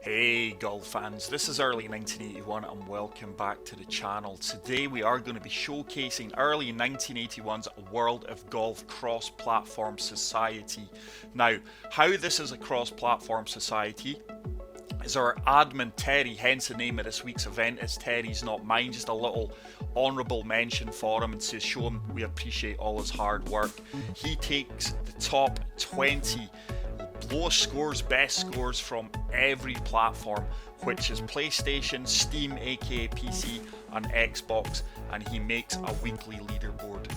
Hey golf fans, this is early 1981 and welcome back to the channel. Today we are going to be showcasing early 1981's World of Golf cross-platform society. Now, how this is a cross-platform society is our admin Terry, hence the name of this week's event is Terry's Not Mine, just a little honourable mention for him and to show him we appreciate all his hard work. He takes the top 20 lowest scores, best scores from every platform, which is PlayStation, Steam aka PC and Xbox, and he makes a weekly leaderboard.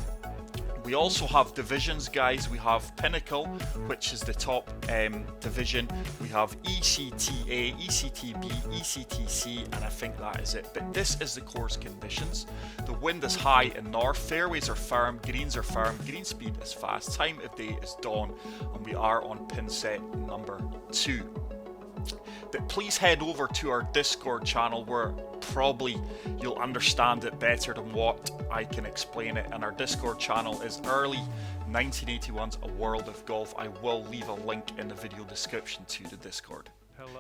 We also have divisions, guys. We have Pinnacle, which is the top division. We have ECTA, ECTB, ECTC, and I think that is it. But this is the course conditions. The wind is high and north, fairways are firm, greens are firm, green speed is fast, time of day is dawn, and we are on pin set number 2. But please head over to our Discord channel where probably you'll understand it better than what I can explain it. And our Discord channel is early 1981's A World of Golf. I will leave a link in the video description to the Discord.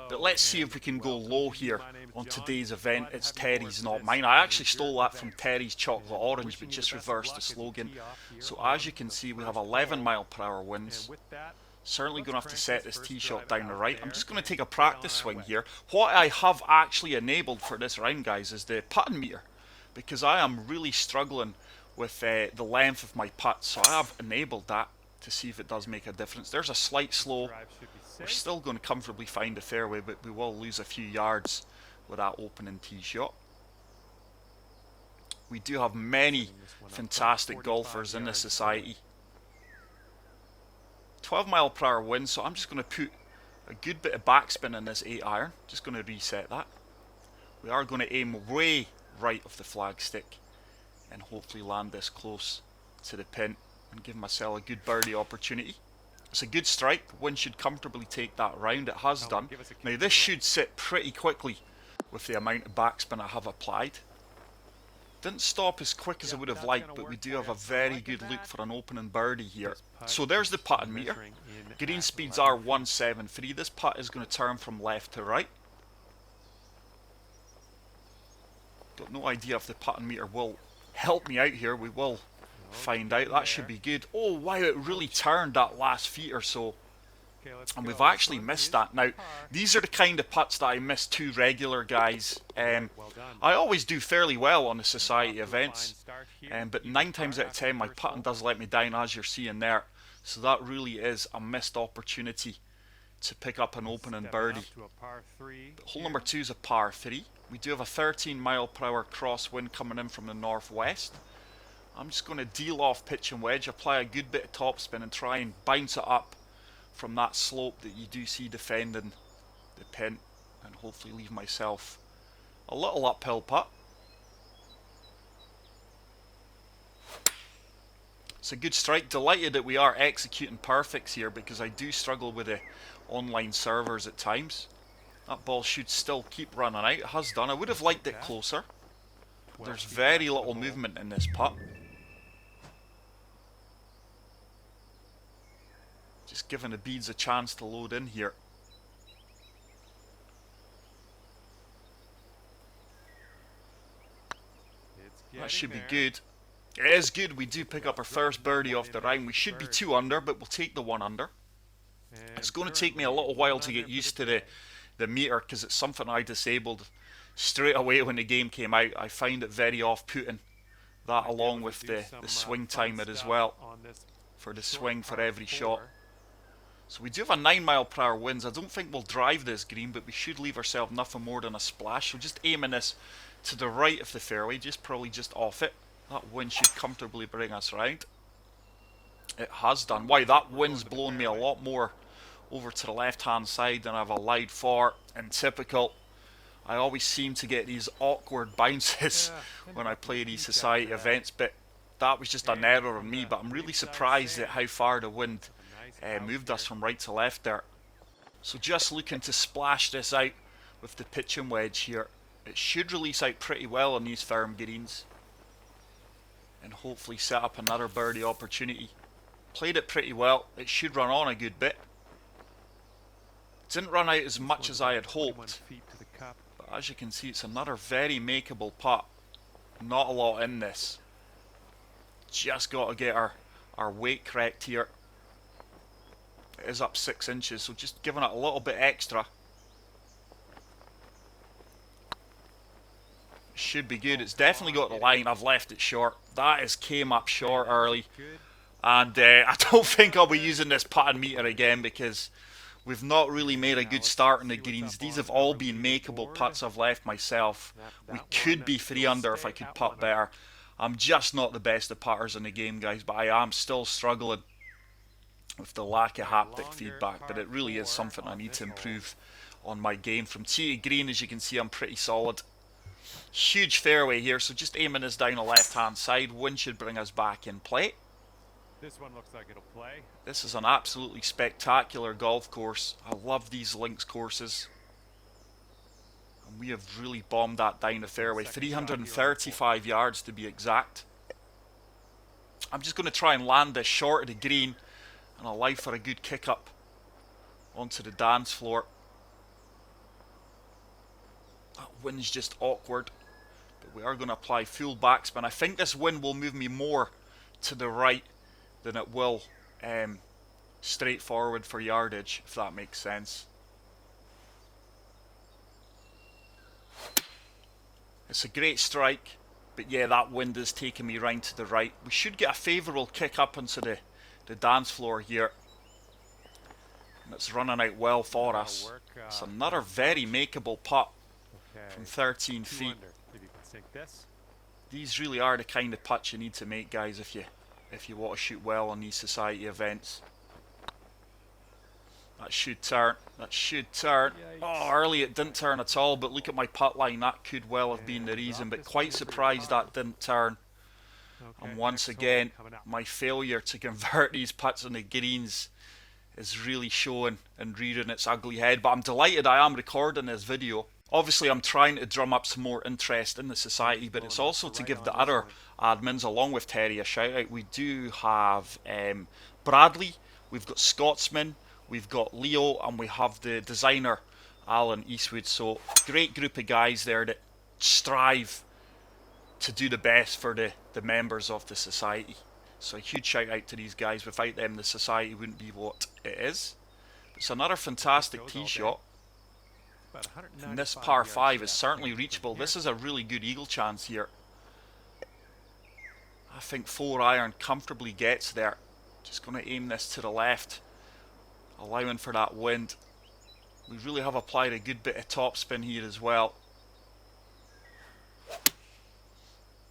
But let's see if we can go low here on today's event. It's Terry's Not Mine. I actually stole that from Terry's Chocolate Orange, but just reversed the slogan. So as you can see, we have 11 mile/hour winds. Certainly going to have to set this tee shot down the right. I'm just going to take a practice swing here. What I have actually enabled for this round, guys, is the putting meter, because I am really struggling with the length of my putts. So I have enabled that to see if it does make a difference. There's a slight slow. We're still going to comfortably find the fairway, but we will lose a few yards with that opening tee shot. We do have many fantastic golfers in this society. 12 mile/hour wind, so I'm just going to put a good bit of backspin in this 8 iron. Just going to reset that. We are going to aim way right of the flagstick and hopefully land this close to the pin and give myself a good birdie opportunity. It's a good strike. The wind should comfortably take that round. It has done. Now this should sit pretty quickly with the amount of backspin I have applied. Didn't stop as quick as I would have liked, but we do have a very good look for an opening birdie here. So there's the putting meter. Green speeds are 173. This putt is going to turn from left to right. Got no idea if the putting meter will help me out here. We will find out. That should be good. Oh wow, it really turned that last feet or so. And we've actually missed that. Now, these are the kind of putts that I miss too regular, guys. I always do fairly well on the society events, but 9 times out of 10 my putting does let me down, as you're seeing there. So that really is a missed opportunity to pick up an opening birdie. But hole number 2 is a par 3. We do have a 13 mile/hour crosswind coming in from the northwest. I'm just going to deal off pitch and wedge, apply a good bit of topspin and try and bounce it up from that slope that you do see defending the pin, and hopefully leave myself a little uphill putt. It's a good strike. Delighted that we are executing perfects here, because I do struggle with the online servers at times. That ball should still keep running out. It has done. I would have liked it closer. There's very little movement in this putt. Just giving the beads a chance to load in here. That should be good. It is good. We do pick up our first birdie off the round. We should be 2 under, but we'll take the 1 under. It's going to take me a little while to get used to the meter, because it's something I disabled straight away when the game came out. I find it very off-putting. That along with the swing timer as well, for the swing for every shot. So we do have a 9 mile/hour winds. I don't think we'll drive this green, but we should leave ourselves nothing more than a splash. So just aiming this to the right of the fairway, probably just off it. That wind should comfortably bring us round. It has done. Wow, that wind's blown me a lot more over to the left hand side than I've allowed for. And typical, I always seem to get these awkward bounces when I play these society events, but that was just an error of me. But I'm really surprised at how far the wind moved us from right to left there. So just looking to splash this out with the pitch and wedge here. It should release out pretty well on these firm greens and hopefully set up another birdie opportunity. Played it pretty well. It should run on a good bit. Didn't run out as much as I had hoped, but as you can see, it's another very makeable putt. Not a lot in this. Just got to get our weight correct here. It is up 6 inches, so just giving it a little bit extra. Should be good. It's definitely got the line. I've left it short. That is came up short early. And I don't think I'll be using this putting meter again because we've not really made a good start on the greens. These have all been makeable putts I've left myself. We could be 3 under if I could putt better. I'm just not the best of putters in the game, guys, but I am still struggling with the lack of haptic feedback. But it really is something I need to improve on my game. From tee to green, as you can see, I'm pretty solid. Huge fairway here, so just aiming this down the left-hand side. Wind should bring us back in play. This one looks like it'll play. This is an absolutely spectacular golf course. I love these links courses. And we have really bombed that down the fairway. 335 yards to be exact. I'm just going to try and land this short of the green and allow for a good kick up onto the dance floor. That wind's just awkward, but we are going to apply full backspin. I think this wind will move me more to the right than it will straight forward for yardage, if that makes sense. It's a great strike, but yeah, that wind is taking me round to the right. We should get a favourable kick up into the dance floor here. And it's running out well for us. It's another very makeable putt from 13 feet. These really are the kind of putts you need to make, guys, if you want to shoot well on these society events. That should turn. That should turn. Oh, early it didn't turn at all, but look at my putt line. That could well have been the reason, but quite surprised that didn't turn. And once again, my failure to convert these putts on the greens is really showing and rearing its ugly head. But I'm delighted I am recording this video. Obviously, I'm trying to drum up some more interest in the society, but it's also to give the other admins, along with Terry, a shout out. We do have Bradley, we've got Scotsman, we've got Leo, and we have the designer, Alan Eastwood. So, great group of guys there that strive to do the best for the members of the society. So, a huge shout out to these guys. Without them, the society wouldn't be what it is. It's another fantastic tee shot. And this par 5 is certainly reachable. This is a really good eagle chance here. I think 4 iron comfortably gets there. Just going to aim this to the left, allowing for that wind. We really have applied a good bit of topspin here as well.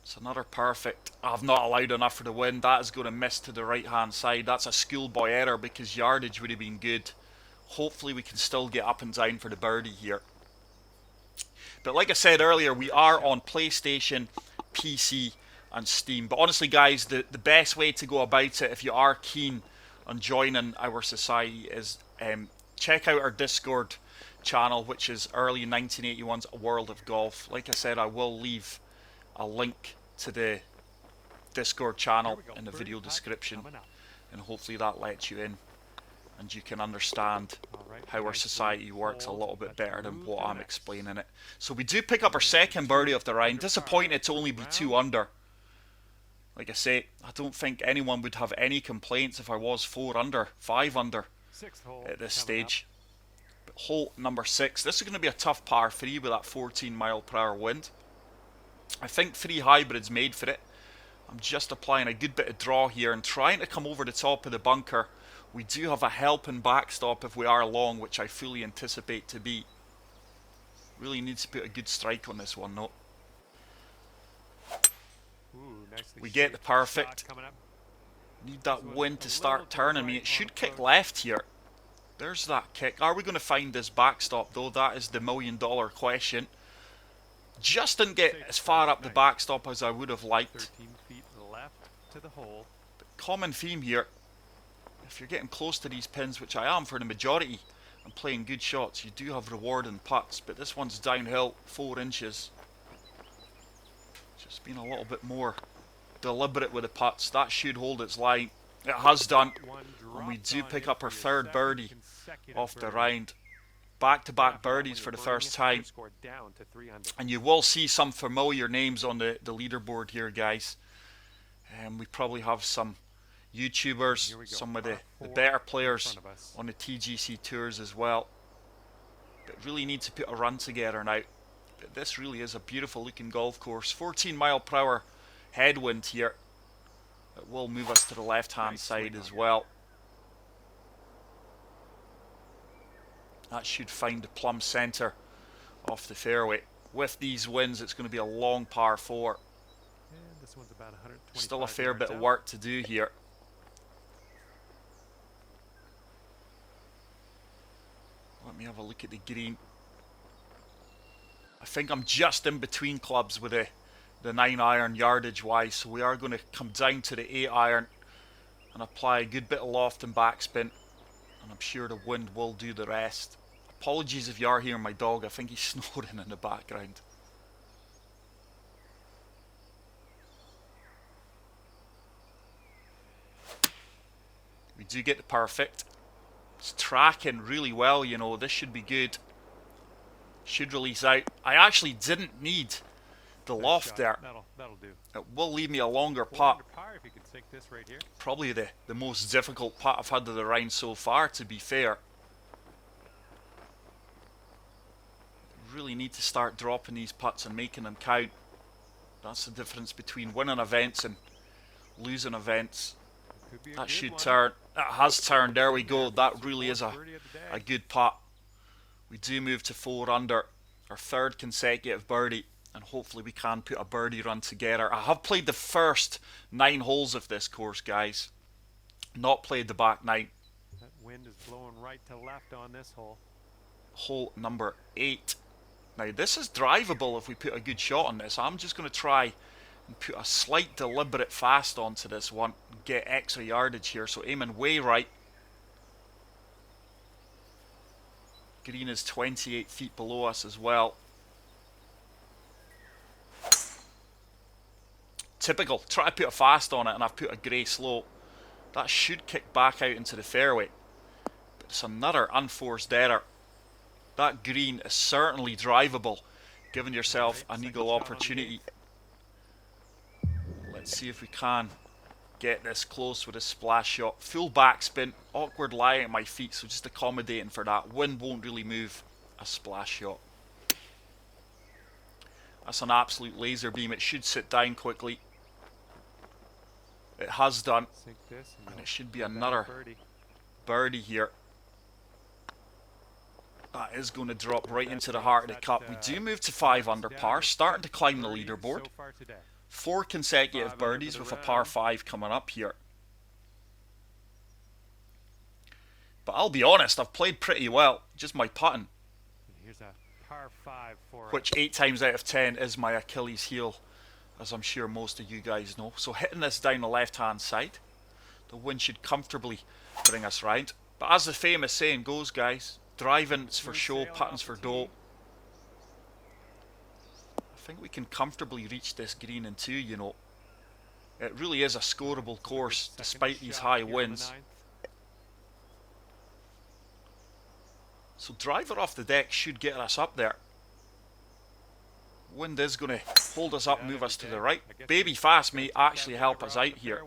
It's another perfect. I've not allowed enough for the wind. That is going to miss to the right hand side. That's a schoolboy error because yardage would have been good. Hopefully we can still get up and down for the birdie here. But like I said earlier, we are on PlayStation, PC and Steam. But honestly, guys, the best way to go about it if you are keen on joining our society is check out our Discord channel, which is early 1981's A World of Golf. Like I said, I will leave a link to the Discord channel in the video description, and hopefully that lets you in and you can understand how our society works a little bit better than what I'm explaining it. So we do pick up our second birdie of the round. Disappointed to only be 2 under. Like I say, I don't think anyone would have any complaints if I was 4 under, 5 under at this stage. But hole number 6, this is going to be a tough par 3 with that 14 mile per hour wind. I think 3 hybrids made for it. I'm just applying a good bit of draw here and trying to come over the top of the bunker. We do have a helping backstop if we are long, which I fully anticipate to be. Really needs to put a good strike on this one though. We get the perfect. Need that wind to start turning me. It should kick left here. There's that kick. Are we going to find this backstop though? That is the $1 million question. Just didn't get as far up the backstop as I would have liked. But common theme here. If you're getting close to these pins, which I am for the majority, and playing good shots, you do have rewarding putts. But this one's downhill, 4 inches. Just being a little bit more deliberate with the putts. That should hold its line. It has done. And we do pick up our 3rd birdie off the round. Back-to-back birdies for the first time. Score down to 3 under. And you will see some familiar names on the leaderboard here, guys. We probably have some YouTubers, some of the better players on the TGC tours as well. But really need to put a run together now. But this really is a beautiful looking golf course. 14 mile per hour headwind here. It will move us to the left hand side as well. That should find the plumb centre off the fairway. With these winds, it's going to be a long par 4. And this one's about 125 Still a fair bit of out. work to do here. Let me have a look at the green. I think I'm just in between clubs with the 9 iron yardage wise, so we are going to come down to the 8 iron and apply a good bit of loft and backspin, and I'm sure the wind will do the rest. Apologies if you are hearing my dog, I think he's snoring in the background. We do get the perfect. It's tracking really well, you know, this should be good. Should release out. I actually didn't need the loft there. That'll do. It will leave me a longer 4 putt. under par if you can sink this right here. Probably the most difficult putt I've had of the round so far, to be fair. Really need to start dropping these putts and making them count. That's the difference between winning events and losing events. Could be a That good should one. turn. It has turned. There we go. That really is a Birdie of the day. good putt. We do move to 4 under, our 3rd consecutive birdie, and hopefully we can put a birdie run together. I have played the first 9 holes of this course, guys. Not played the back 9. That wind is blowing right to left on this hole. Hole number 8. Now this is drivable if we put a good shot on this. I'm just going to try and put a slight deliberate fast onto this one, get extra yardage here, so aiming way right. Green is 28 feet below us as well. Typical, try to put a fast on it and I've put a grey slope. That should kick back out into the fairway, but it's another unforced error. That green is certainly drivable, giving yourself an eagle opportunity. Let's see if we can get this close with a splash shot. Full backspin, awkward lie at my feet, so just accommodating for that. Wind won't really move a splash shot. That's an absolute laser beam. It should sit down quickly. It has done, Sink this and it should be another birdie here. That is going to drop right into the heart of the cup. We do move to 5 under par, starting to climb the leaderboard. 4 consecutive birdies with a par 5 coming up here. But I'll be honest, I've played pretty well. Just my putting, Here's a par 5 for which 8 times out of 10 is my Achilles heel, as I'm sure most of you guys know. So hitting this down the left hand side, the wind should comfortably bring us round. But as the famous saying goes, guys, driving's for show, putting's for dough. I think we can comfortably reach this green in 2, you know. It really is a scoreable course despite these high winds. So driver off the deck should get us up there. Wind is going to hold us up, move us to the right. Baby fast may actually help us out here.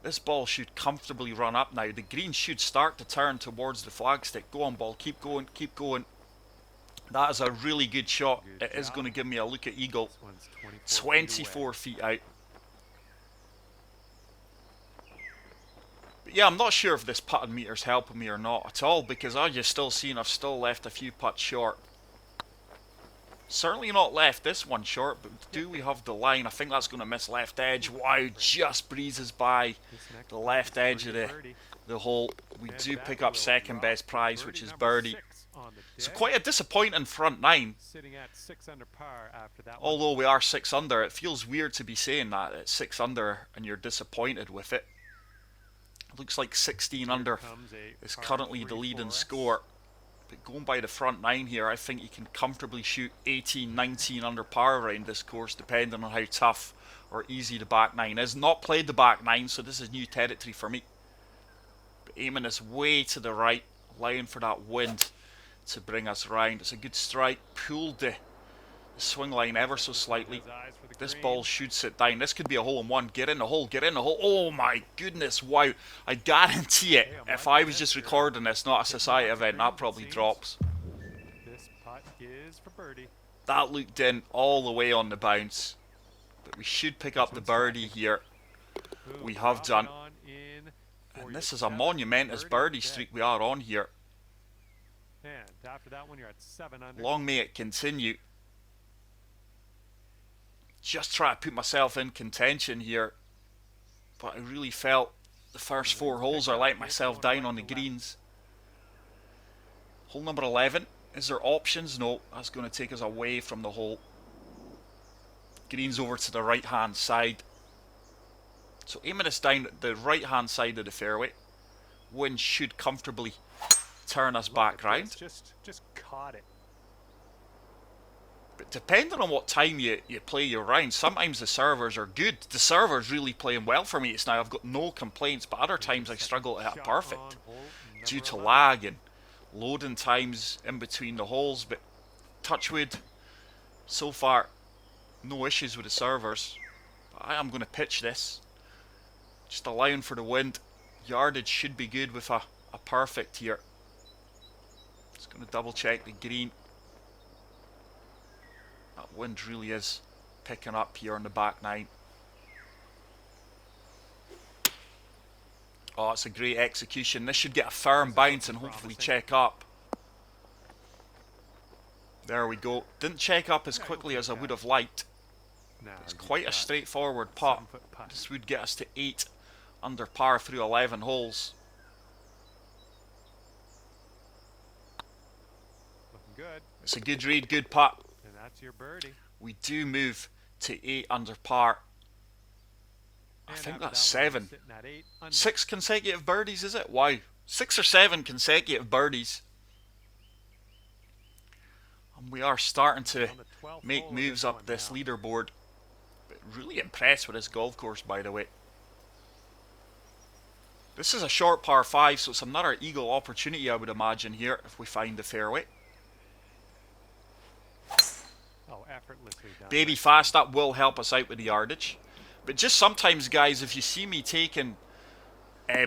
This ball should comfortably run up now. The green should start to turn towards the flagstick. Go on, ball. Keep going. Keep going. That is a really good shot. It is going to give me a look at eagle. 24 feet out. But yeah, I'm not sure if this putting meter's helping me or not at all, because as you're still seeing, I've still left a few putts short. Certainly not left this one short, but do we have the line? I think that's going to miss left edge. Wow, just breezes by the left edge of the hole. We do pick up second best prize, which is birdie. So quite a disappointing front 9. Although we are 6 under, it feels weird to be saying that it's 6 under and you're disappointed with it. Looks like 16 under is currently the leading score. But going by the front 9 here, I think you can comfortably shoot 18, 19 under par around this course, depending on how tough or easy the back 9 is. Not played the back 9, so this is new territory for me. But aiming this way to the right, allowing for that wind to bring us round. It's a good strike, pulled the swing line ever so slightly. This ball should sit down. This could be a hole in one. Get in the hole, get in the hole. Oh my goodness, wow. I guarantee it, if I was just recording this, not a society event, that probably drops. This putt is for birdie. That looked in all the way on the bounce. But we should pick up the birdie here. We have done. And this is a monumentous birdie streak we are on here. And after that one, you're at 7 under. Long may it continue. Just try to put myself in contention here. But I really felt the first 4 holes I let myself down on the greens. Hole number 11. Is there options? No, that's going to take us away from the hole. Greens over to the right hand side. So aiming us down the right hand side of the fairway. Wind should comfortably turn us back round. Just caught it. But depending on what time you play your round, sometimes the servers are good. The server's really playing well for me. It's now I've got no complaints, but other times I struggle to hit perfect due to lag and loading times in between the holes. But touch wood, so far no issues with the servers. But I am going to pitch this, just allowing for the wind. Yardage should be good with a perfect here. Just going to double check the green. That wind really is picking up here on the back 9. Oh, it's a great execution. This should get a firm bounce and hopefully check up. There we go. Didn't check up as quickly as I would have liked. It's quite a straightforward putt. This would get us to 8 under par through 11 holes. Looking good. It's a good read, good putt. And that's your birdie. We do move to 8 under par. I think that's 7. 6 consecutive birdies, is it? Wow. 6 or 7 consecutive birdies. And we are starting to make moves up this leaderboard. But really impressed with this golf course, by the way. This is a short par 5, so it's another eagle opportunity, I would imagine, here, if we find the fairway. Oh, effortlessly done. Baby fast, that will help us out with the yardage. But just sometimes, guys, if you see me taking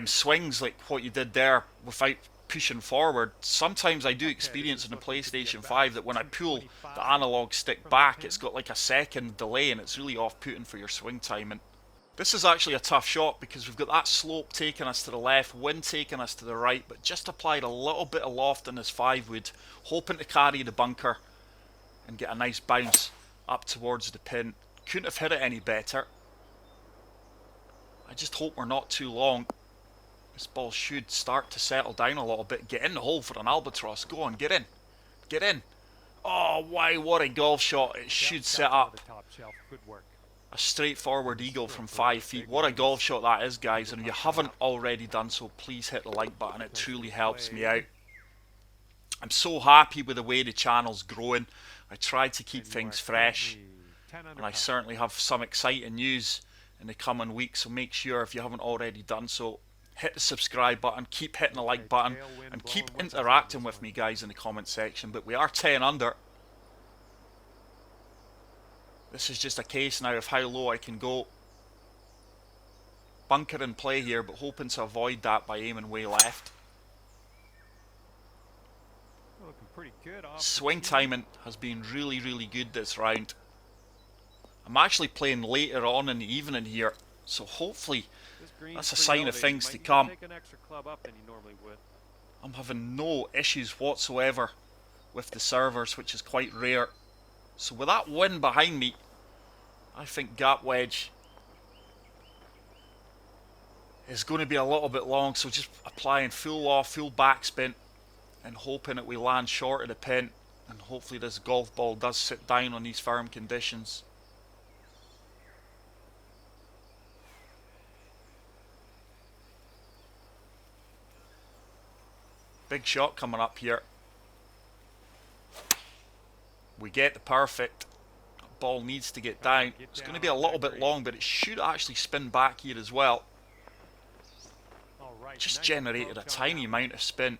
swings like what you did there without pushing forward, sometimes I do experience in the PlayStation 5 that when I pull the analog stick back, it's got like a second delay and it's really off-putting for your swing timing. This is actually a tough shot because we've got that slope taking us to the left, wind taking us to the right, but just applied a little bit of loft in this 5-wood, hoping to carry the bunker and get a nice bounce up towards the pin. Couldn't have hit it any better. I just hope we're not too long. This ball should start to settle down a little bit. Get in the hole for an albatross. Go on, get in. Get in. Oh, wow, what a golf shot. It should set up a straightforward eagle from 5 feet. What a golf shot that is, guys. And if you haven't already done so, please hit the like button. It truly helps me out. I'm so happy with the way the channel's growing. I try to keep things fresh. And I certainly have some exciting news in the coming weeks, so make sure if you haven't already done so, hit the subscribe button, keep hitting the like button, and keep interacting with me, guys, in the comment section. But we are 10 under. This is just a case now of how low I can go. Bunker in play here, but hoping to avoid that by aiming way left. Looking pretty good. Swing timing has been really, really good this round. I'm actually playing later on in the evening here, so hopefully that's a sign of things to come. I'm having no issues whatsoever with the servers, which is quite rare. So with that wind behind me, I think gap wedge is going to be a little bit long, so just applying full off, full backspin, and hoping that we land short of the pin, and hopefully this golf ball does sit down on these firm conditions. Big shot coming up here. We get the perfect. That ball needs to get down. It's going to be a little bit long, but it should actually spin back here as well. Just generated a tiny amount of spin.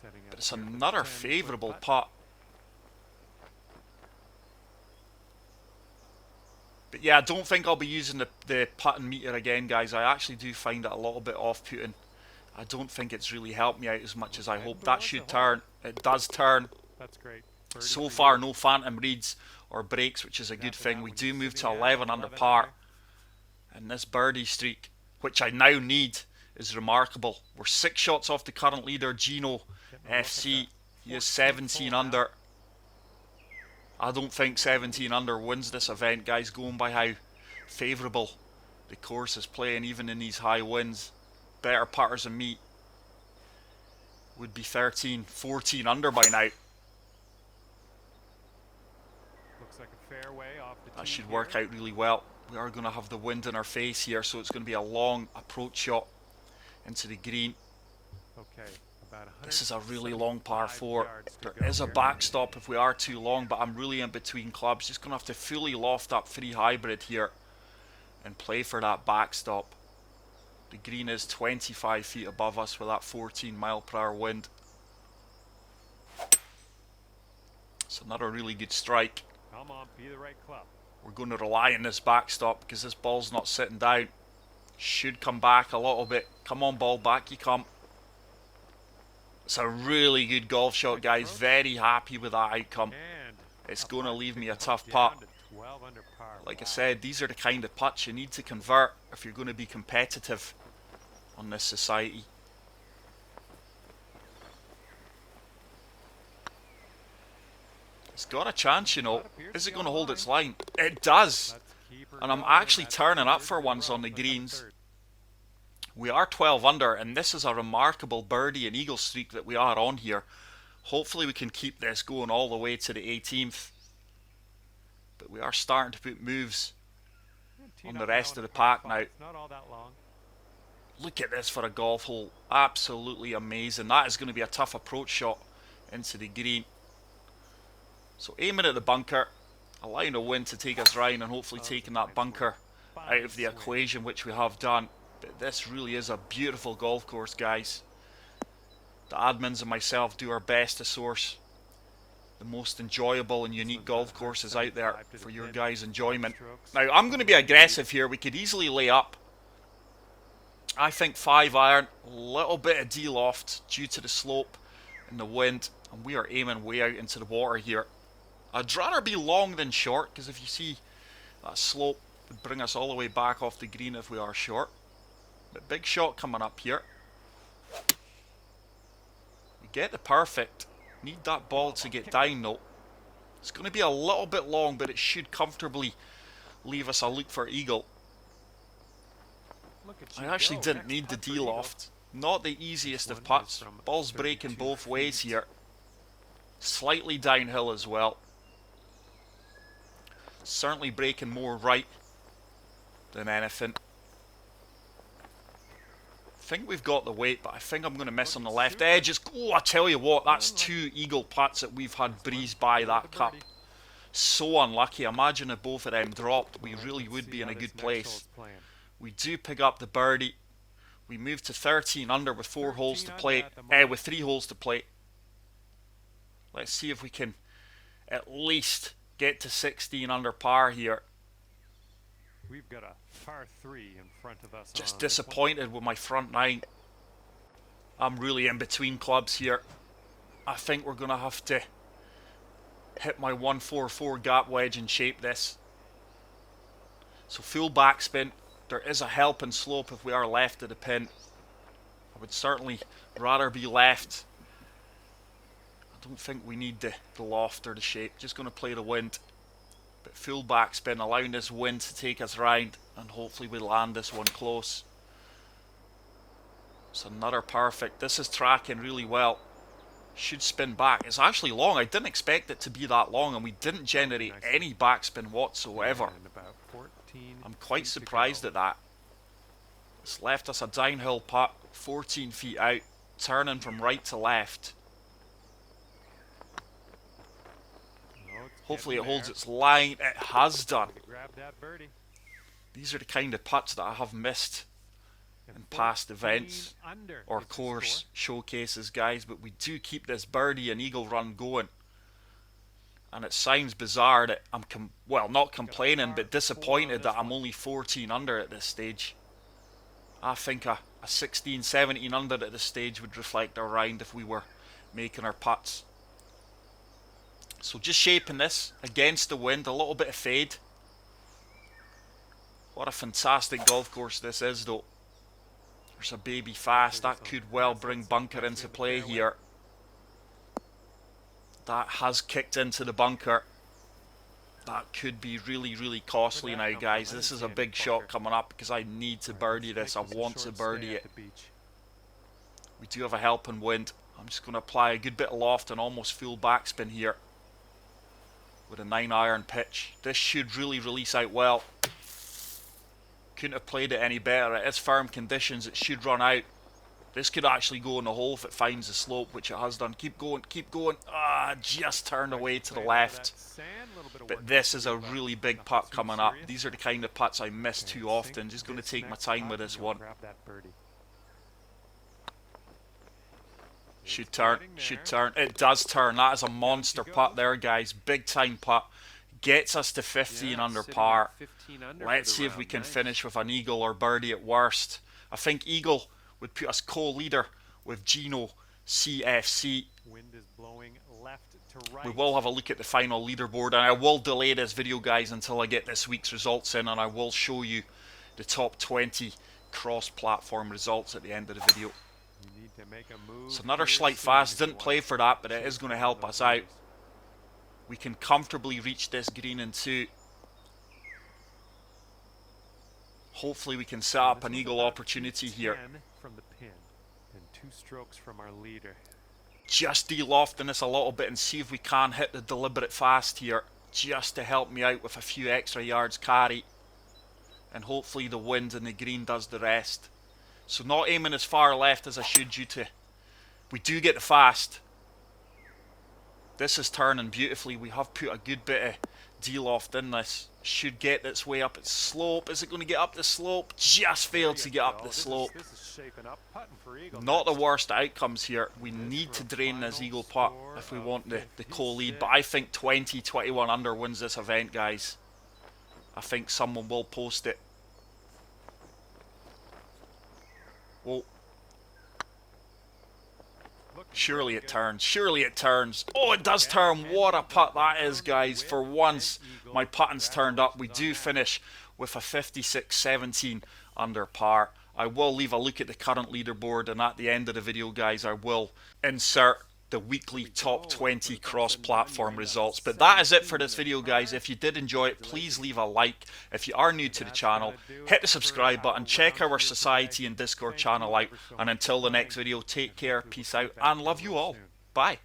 Setting But up it's here for the another 10-foot favourable putt. putt. But yeah, I don't think I'll be using the putting meter again, guys. I actually do find it a little bit off-putting. I don't think it's really helped me out as much as I hope. That should turn. It does turn. That's great. Birdie So for far, you. no phantom reads or breaks, which is a And good after thing. that We one, do you're move to sitting at 11 under 11 par. under. And this birdie streak, which I now need, is remarkable. We're 6 shots off the current leader, Gino Getting a look at FC. the He is 14th 17 hole under. I don't think 17 under wins this event, guys, going by how favourable the course is playing, even in these high winds. Better putters than me would be 13, 14 under by now. Looks like a fairway off the That tee should here. work out really well. We are going to have the wind in our face here, so it's going to be a long approach shot into the green. Okay, about This is a really long par 4. There go is a here. backstop if we are too long, but I'm really in between clubs. Just going to have to fully loft up 3 hybrid here and play for that backstop. The green is 25 feet above us with that 14 mile per hour wind. It's another really good strike. Come on, be the right club. We're going to rely on this backstop because this ball's not sitting down. Should come back a little bit. Come on, ball, back you come. It's a really good golf shot, guys. Very happy with that outcome. And It's going to leave me a down tough to putt. 12 under par. Like I Wow. said, these are the kind of putts you need to convert if you're going to be competitive on this society. It's got a chance, you know. Is it going to hold its line? It does. Let's keep her And I'm going. actually That's turning up third for in a once row. on the Let's have a greens. third. We are 12 under, and this is a remarkable birdie and eagle streak that we are on here. Hopefully we can keep this going all the way to the 18th. But we are starting to put moves Teed on up the now rest in of the par pack 5. now. It's not all that long. Look at this for a golf hole. Absolutely amazing. That is going to be a tough approach shot into the green. So aiming at the bunker, allowing the wind to take us round, and hopefully taking that bunker out of the equation, which we have done. But this really is a beautiful golf course, guys. The admins and myself do our best to source the most enjoyable and unique golf courses out there for your guys' enjoyment. Now, I'm going to be aggressive here. We could easily lay up. I think 5 iron, a little bit of de-loft due to the slope and the wind, and we are aiming way out into the water here. I'd rather be long than short, because if you see that slope would bring us all the way back off the green if we are short. But big shot coming up here. We get the perfect. Need that ball to get down though. It's going to be a little bit long, but it should comfortably leave us a look for eagle. I actually didn't need the de-loft. Not the easiest of putts. Ball's breaking both ways here. Slightly downhill as well. Certainly breaking more right than anything. I think we've got the weight, but I think I'm going to miss on the left edge. Oh, I tell you what, that's 2 eagle putts that we've had breezed by that cup. So unlucky. Imagine if both of them dropped. We really would be in a good place. We do pick up the birdie. We move to 13 under with 4 holes to play. With 3 holes to play. Let's see if we can at least get to 16 under par here. We've got a par 3 in front of us. Just disappointed with my front 9. I'm really in between clubs here. I think we're going to have to hit my 144 gap wedge and shape this. So full backspin. There is a helping slope if we are left of the pin. I would certainly rather be left. I don't think we need the loft or the shape. Just going to play the wind. But full backspin, allowing this wind to take us round, and hopefully we land this one close. It's another perfect. This is tracking really well. Should spin back. It's actually long. I didn't expect it to be that long, and we didn't generate any backspin whatsoever. I'm quite surprised at that. It's left us a downhill putt, 14 feet out, turning from right to left. Hopefully it holds its line. It has done. These are the kind of putts that I have missed in past 14 events under or is the course score. showcases, guys, but we do keep this birdie and eagle run going. And it sounds bizarre that I'm not complaining, but disappointed that I'm only 14 under at this stage. I think a 16, 17 under at this stage would reflect our round if we were making our putts. So just shaping this against the wind, a little bit of fade. What a fantastic golf course this is, though. There's a baby fast. That could well bring bunker into play here. That has kicked into the bunker. That could be really, really costly now, guys. This is a big shot coming up because I need to birdie this. I want to birdie it. We do have a helping wind. I'm just going to apply a good bit of loft and almost full backspin here with a 9-iron pitch. This should really release out well. Couldn't have played it any better. It is firm conditions. It should run out. This could actually go in the hole if it finds the slope, which it has done. Keep going, keep going. Ah, just turned away to the left. But this is a really big putt coming up. These are the kind of putts I miss too often. Just going to take my time with this one. Should turn, should turn. It does turn. That is a monster putt there, guys. Big time putt. Gets us to 15 under par. Let's see if we can finish with an eagle or birdie at worst. I think eagle would put us co-leader with Gino CFC. Wind is blowing left to right. We will have a look at the final leaderboard, and I will delay this video, guys, until I get this week's results in, and I will show you the top 20 cross-platform results at the end of the video. You need to make a move. So another slight fast. Didn't play for that, but it is going to help us out. We can comfortably reach this green in 2. Hopefully we can set up an eagle opportunity here. From the pin and 2 strokes from our leader. Just de-lofting this a little bit and see if we can hit the deliberate fast here, just to help me out with a few extra yards carry. And hopefully the wind and the green does the rest. So not aiming as far left as I should due to... We do get the fast. This is turning beautifully. We have put a good bit of de-loft in this. Should get its way up its slope. Is it going to get up the slope? Just failed to get up the slope. Not the worst outcomes here. We need to drain this eagle putt if we want the co-lead. But I think 20, 21 under wins this event, guys. I think someone will post it. Whoa. Surely it turns. Surely it turns. Oh, it does turn. What a putt that is, guys. For once, my putting's turned up. We do finish with a 56-17 under par. I will leave a look at the current leaderboard, and at the end of the video, guys, I will insert the weekly top 20 cross-platform results. But that is it for this video, guys. If you did enjoy it, please leave a like. If you are new to the channel, hit the subscribe button, check our society and Discord channel out, and until the next video, take care, peace out, and love you all. Bye.